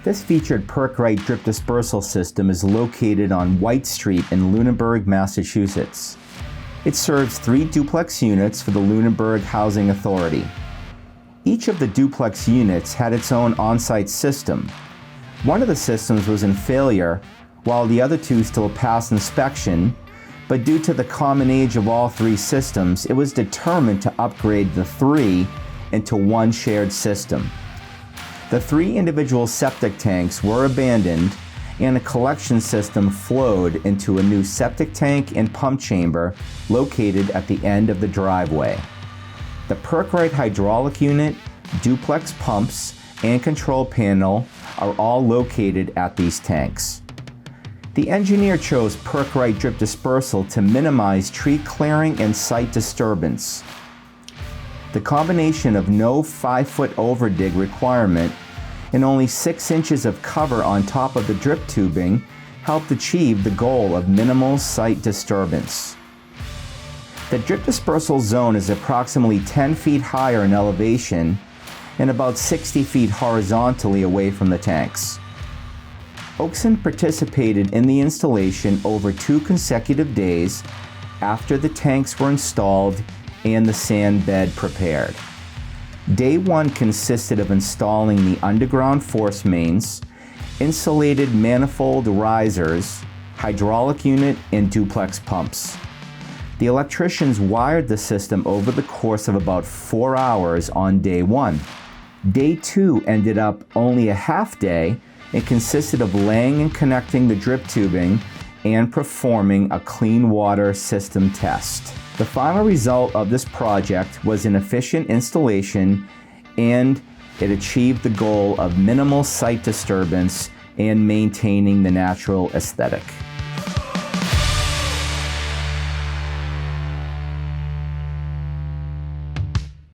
This featured Perc-Rite Drip Dispersal system is located on White Street in Lunenburg, Massachusetts. It serves 3 duplex units for the Lunenburg Housing Authority. Each of the duplex units had its own on-site system. One of the systems was in failure, while the other 2 still passed inspection, but due to the common age of all 3 systems, it was determined to upgrade the 3 into one shared system. The 3 individual septic tanks were abandoned, and a collection system flowed into a new septic tank and pump chamber located at the end of the driveway. The Perc-Rite hydraulic unit, duplex pumps, and control panel are all located at these tanks. The engineer chose Perc-Rite Drip Dispersal to minimize tree clearing and site disturbance. The combination of no 5-foot overdig requirement and only 6 inches of cover on top of the drip tubing helped achieve the goal of minimal site disturbance. The drip dispersal zone is approximately 10 feet higher in elevation and about 60 feet horizontally away from the tanks. Oakson participated in the installation over 2 consecutive days after the tanks were installed and the sand bed prepared. Day 1 consisted of installing the underground force mains, insulated manifold risers, hydraulic unit, and duplex pumps. The electricians wired the system over the course of about 4 hours on day 1. Day 2 ended up only a half day and consisted of laying and connecting the drip tubing and performing a clean water system test. The final result of this project was an efficient installation, and it achieved the goal of minimal site disturbance and maintaining the natural aesthetic.